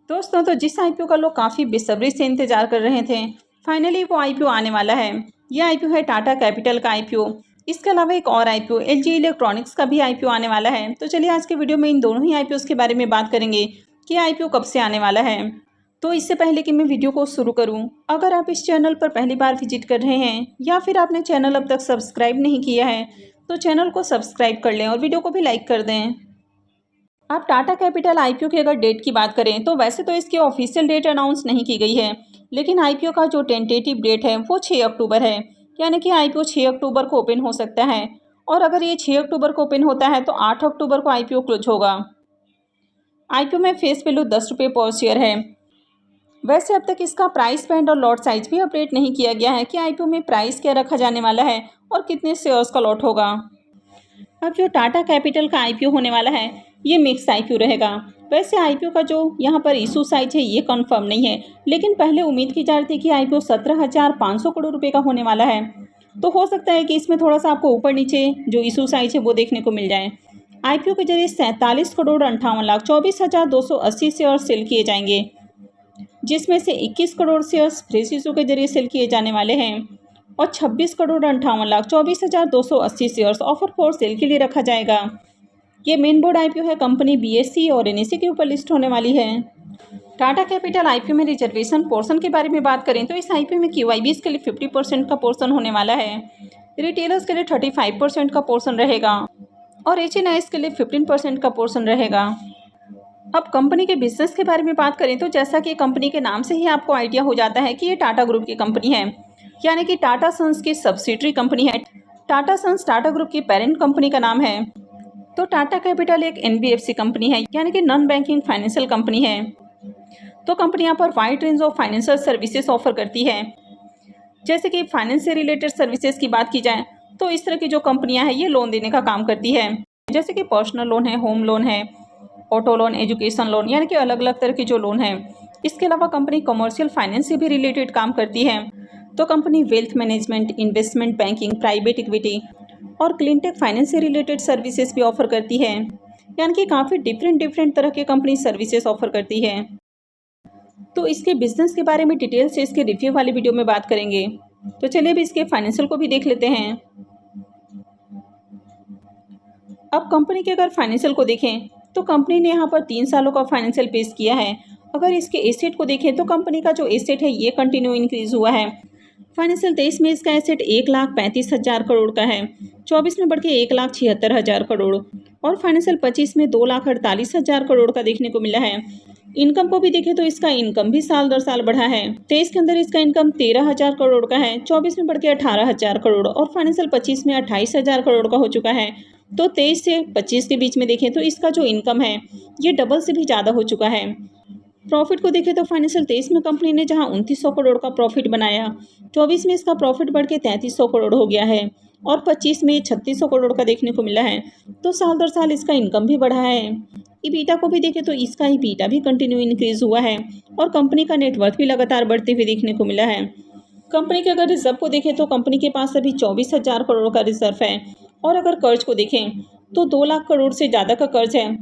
दोस्तों, तो जिस आईपीओ का लोग काफ़ी बेसब्री से इंतजार कर रहे थे, फाइनली वो आईपीओ आने वाला है। ये आईपीओ है टाटा कैपिटल का आईपीओ। इसके अलावा एक और आईपीओ एलजी इलेक्ट्रॉनिक्स का भी आईपीओ आने वाला है। तो चलिए आज के वीडियो में इन दोनों ही आईपीओ के बारे में बात करेंगे कि आईपीओ कब से आने वाला है। तो इससे पहले कि मैं वीडियो को शुरू करूं, अगर आप इस चैनल पर पहली बार विजिट कर रहे हैं या फिर आपने चैनल अब तक सब्सक्राइब नहीं किया है, तो चैनल को सब्सक्राइब कर लें और वीडियो को भी लाइक कर दें। आप टाटा कैपिटल आईपीओ की अगर डेट की बात करें तो वैसे तो इसकी ऑफिशियल डेट अनाउंस नहीं की गई है, लेकिन आईपीओ का जो टेंटेटिव डेट है वो 6 अक्टूबर है। यानी कि आईपीओ 6 अक्टूबर को ओपन हो सकता है। और अगर ये 6 अक्टूबर को ओपन होता है तो 8 अक्टूबर को आईपीओ क्लोज होगा। आईपीओ में फेस वैल्यू 10 रुपये पर शेयर है। वैसे अब तक इसका प्राइस बैंड और लॉट साइज भी अपडेट नहीं किया गया है कि आईपीओ में प्राइस क्या रखा जाने वाला है और कितने शेयर्स का लॉट होगा। अब जो टाटा कैपिटल का आईपीओ होने वाला है ये मिक्स आईपीओ रहेगा। वैसे आईपीओ का जो यहाँ पर इशू साइज है ये कंफर्म नहीं है, लेकिन पहले उम्मीद की जा रही थी कि आईपीओ 17,500 करोड़ रुपए का होने वाला है। तो हो सकता है कि इसमें थोड़ा सा आपको ऊपर नीचे जो इशू साइज है वो देखने को मिल जाए। आईपीओ के जरिए 47 करोड़ 58,24,280 शेयर सेल किए जाएंगे, जिसमें से 21 करोड़ शेयर्स फ्रेश इशू के जरिए सेल किए जाने वाले हैं और 26 crore 58,24,280 shares offer for sale के लिए रखा जाएगा। ये मेन बोर्ड आईपीओ है, कंपनी बीएसई और एनएसई के ऊपर लिस्ट होने वाली है। टाटा कैपिटल आईपीओ में रिजर्वेशन पोर्शन के बारे में बात करें तो इस आईपीओ में क्यूआईबीज के लिए 50% का पोर्शन होने वाला है, रिटेलर्स के लिए 35% का पोर्शन रहेगा और एचएनआईज के लिए 15% का पोर्शन रहेगा। अब कंपनी के बिजनेस के बारे में बात करें तो जैसा कि कंपनी के नाम से ही आपको आइडिया हो जाता है कि ये टाटा ग्रुप की कंपनी है, यानी कि टाटा सन्स की सब्सिडरी कंपनी है। टाटा सन्स टाटा ग्रुप की पेरेंट कंपनी का नाम है। तो टाटा कैपिटल एक एनबीएफसी कंपनी है, यानी कि नॉन बैंकिंग फाइनेंशियल कंपनी है। तो कंपनी यहाँ पर wide range of financial services offer करती है। जैसे कि फाइनेंस से रिलेटेड सर्विसेज की बात की जाए तो इस तरह की जो कंपनियां हैं ये लोन देने का काम करती है, जैसे कि पर्सनल लोन है, होम लोन है, ऑटो लोन, एजुकेशन लोन, यानी कि अलग अलग तरह की जो लोन है। इसके अलावा कंपनी कमर्शियल फाइनेंस से भी रिलेटेड काम करती है। तो company wealth management, investment banking, private equity और क्लीनटेक फाइनेंस से रिलेटेड सर्विसेज भी ऑफर करती है, यानी कि काफ़ी डिफरेंट तरह के कंपनी सर्विसेज ऑफर करती है। तो इसके बिजनेस के बारे में डिटेल से इसके रिव्यू वाली वीडियो में बात करेंगे। तो चलिए अभी इसके फाइनेंशियल को भी देख लेते हैं। अब कंपनी के अगर फाइनेंशियल को देखें तो कंपनी ने यहाँ पर 3 सालों का फाइनेंशियल पेश किया है। अगर इसके एसेट को देखें तो कंपनी का जो एसेट है ये कंटिन्यू इंक्रीज हुआ है। फाइनेंशियल 23 में इसका एसेट 1,35,000 करोड़ का है, 24 में बढ़ के 1,76,000 करोड़ और फाइनेंशियल 25 में 2,48,000 करोड़ का देखने को मिला है। इनकम को भी देखें तो इसका इनकम भी साल दर साल बढ़ा है। 23 के अंदर इसका इनकम 13,000 करोड़ का है, 24 में बढ़ के 18,000 करोड़ और फाइनेंशियल 25 में 28,000 करोड़ का हो चुका है। तो 23 से 25 के बीच में देखें तो इसका जो इनकम है ये डबल से भी ज़्यादा हो चुका है। प्रॉफिट को देखें तो फाइनेंशियल 23 में कंपनी ने जहां 2900 करोड़ का प्रॉफिट बनाया, 24 में इसका प्रॉफिट बढ़ के 3300 करोड़ हो गया है और 25 में 3600 करोड़ का देखने को मिला है। तो साल दर साल इसका इनकम भी बढ़ा है। ईबीटा को भी देखें तो इसका ईबीटा भी कंटिन्यू इंक्रीज हुआ है और कंपनी का नेटवर्थ भी लगातार बढ़ते हुए देखने को मिला है। कंपनी के अगर रिजर्व को देखें तो कंपनी के पास अभी 24,000 करोड़ का रिजर्व है और अगर कर्ज को देखें तो 2 लाख करोड़ से ज़्यादा का कर्ज है,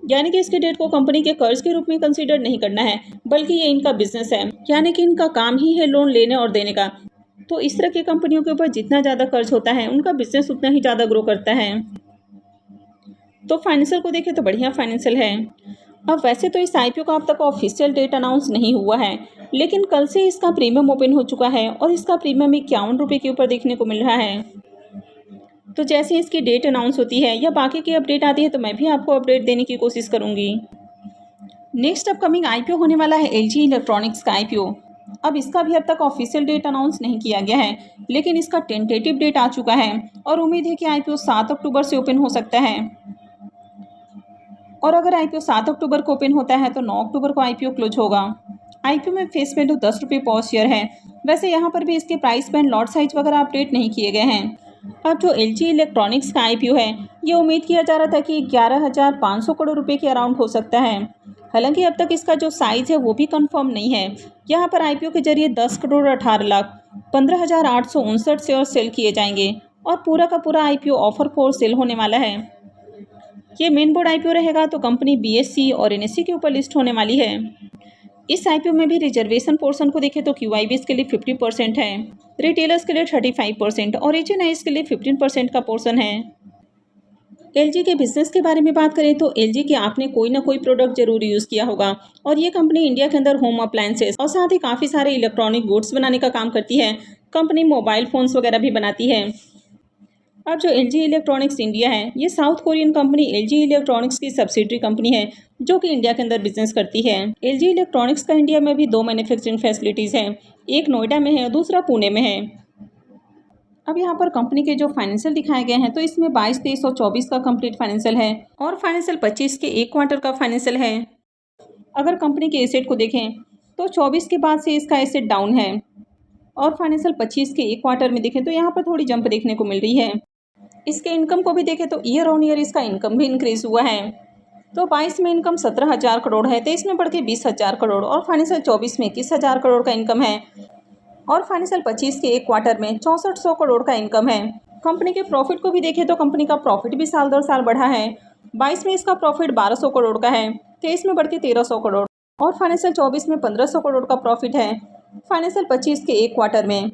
यानी कि इसके डेट को कंपनी के कर्ज के रूप में कंसीडर नहीं करना है, बल्कि ये इनका बिजनेस है, यानी कि इनका काम ही है लोन लेने और देने का। तो इस तरह की कंपनियों के ऊपर जितना ज़्यादा कर्ज होता है उनका बिजनेस उतना ही ज़्यादा ग्रो करता है। तो फाइनेंशियल को देखें तो बढ़िया फाइनेंशियल है। अब वैसे तो इस आईपीओ का अब तक ऑफिशियल डेट अनाउंस नहीं हुआ है, लेकिन कल से इसका प्रीमियम ओपन हो चुका है और इसका प्रीमियम 51 रुपये के ऊपर देखने को मिल रहा है। तो जैसे इसकी डेट अनाउंस होती है या बाकी की अपडेट आती है तो मैं भी आपको अपडेट देने की कोशिश करूंगी। नेक्स्ट अपकमिंग आईपीओ होने वाला है एलजी इलेक्ट्रॉनिक्स का आईपीओ। अब इसका भी अब तक ऑफिशियल डेट अनाउंस नहीं किया गया है, लेकिन इसका टेंटेटिव डेट आ चुका है और उम्मीद है कि आईपीओ 7 अक्टूबर से ओपन हो सकता है। और अगर आईपीओ 7 अक्टूबर को ओपन होता है तो 9 अक्टूबर को आईपीओ क्लोज होगा। आईपीओ में फेस वैल्यू 10 रुपये पर शेयर है। वैसे यहाँ पर भी इसके प्राइस बैंड, लॉट साइज वगैरह अपडेट नहीं किए गए हैं। अब जो एलजी इलेक्ट्रॉनिक्स का आईपीओ है ये उम्मीद किया जा रहा था कि 11,500 करोड़ रुपए के अराउंड हो सकता है। हालांकि अब तक इसका जो साइज है वो भी कंफर्म नहीं है। यहाँ पर आईपीओ के जरिए 10 करोड़ 18 लाख 15,859 शेयर सेल किए जाएंगे और पूरा का पूरा आईपीओ ऑफर फॉर सेल होने वाला है। ये मेन बोर्ड आईपीओ रहेगा तो कंपनी बीएसई और एनएसई के ऊपर लिस्ट होने वाली है। इस आईपीओ में भी रिजर्वेशन पोर्शन को देखें तो क्यूआईबीज के लिए 50% है, रिटेलर्स के लिए 35% और एचएनआईज के लिए 15% का पोर्शन है। एलजी के बिजनेस के बारे में बात करें तो एलजी के आपने कोई ना कोई प्रोडक्ट जरूर यूज़ किया होगा और ये कंपनी इंडिया के अंदर होम अप्लायंसेस और साथ ही काफ़ी सारे इलेक्ट्रॉनिक गुड्स बनाने का काम करती है। कंपनी मोबाइल फ़ोन्स वगैरह भी बनाती है। अब जो एलजी इलेक्ट्रॉनिक्स इंडिया है, ये south Korean company LG electronics की सब्सिडरी कंपनी है जो कि इंडिया के अंदर बिजनेस करती है। एलजी इलेक्ट्रॉनिक्स का इंडिया में भी 2 मैन्युफैक्चरिंग फैसिलिटीज़ हैं, एक नोएडा में है और दूसरा पुणे में है। अब यहाँ पर कंपनी के जो फाइनेंशियल दिखाए गए हैं तो इसमें 22, 23 और 24 का कंप्लीट फाइनेंशियल है और फाइनेंशियल 25 के एक क्वार्टर का फाइनेंशियल है। अगर कंपनी के एसेट को देखें तो 24 के बाद से इसका एसेट डाउन है और फाइनेंशियल 25 के एक क्वार्टर में देखें तो यहाँ पर थोड़ी जंप देखने को मिल रही है। इसके इनकम को भी देखें तो ईयर ऑन ईयर इसका इनकम भी इंक्रीज हुआ है। तो 22 में इनकम 17,000 करोड़ है, 23 में बढ़ के 20,000 करोड़ और फाइनेंशियल 24 में 21,000 करोड़ का इनकम है और फाइनेंशियल 25 के एक क्वार्टर में 6400 करोड़ का इनकम है। कंपनी के प्रॉफिट को भी देखें तो कंपनी का प्रॉफिट भी साल दर साल बढ़ा है। 22 में इसका प्रॉफिट 1200 करोड़ का है, 23 में बढ़ के 1300 करोड़ और फाइनेंशियल 24 में 1500 करोड़ का प्रॉफिट है। फाइनेंशियल 25 के एक क्वार्टर में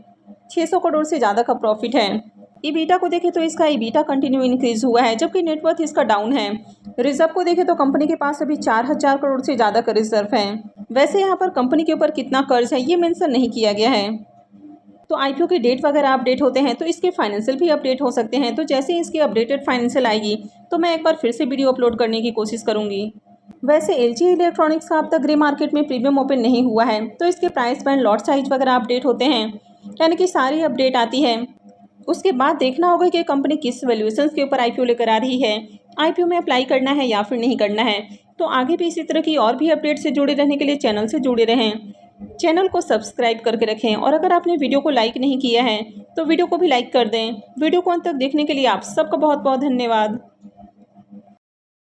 600 करोड़ से ज़्यादा का प्रॉफिट है। ईबीटा को देखें तो इसका ईबीटा कंटिन्यू इंक्रीज हुआ है जबकि नेटवर्थ इसका डाउन है। रिजर्व को देखें तो कंपनी के पास अभी 4000 करोड़ से ज़्यादा का रिजर्व है। वैसे यहाँ पर कंपनी के ऊपर कितना कर्ज है ये मेंशन नहीं किया गया है। तो आईपीओ की डेट वगैरह अपडेट होते हैं तो इसके फाइनेंशियल भी अपडेट हो सकते हैं। तो जैसे ही इसकी अपडेटेड फाइनेंशियल आएगी तो मैं एक बार फिर से वीडियो अपलोड करने की कोशिश करूँगी। वैसे एलजी इलेक्ट्रॉनिक्स का अब तक ग्रे मार्केट में प्रीमियम ओपन नहीं हुआ है तो इसके प्राइस बैंड लॉट साइज वगैरह अपडेट होते हैं, यानी कि सारी अपडेट आती है। उसके बाद देखना होगा कि कंपनी किस वैल्यूएशन के ऊपर आईपीओ लेकर आ रही है, आईपीओ में अप्लाई करना है या फिर नहीं करना है। तो आगे भी इसी तरह की और भी अपडेट से जुड़े रहने के लिए चैनल से जुड़े रहें, चैनल को सब्सक्राइब करके रखें और अगर आपने वीडियो को लाइक नहीं किया है तो वीडियो को भी लाइक कर दें। वीडियो को अंत तक देखने के लिए आप सबका बहुत बहुत धन्यवाद।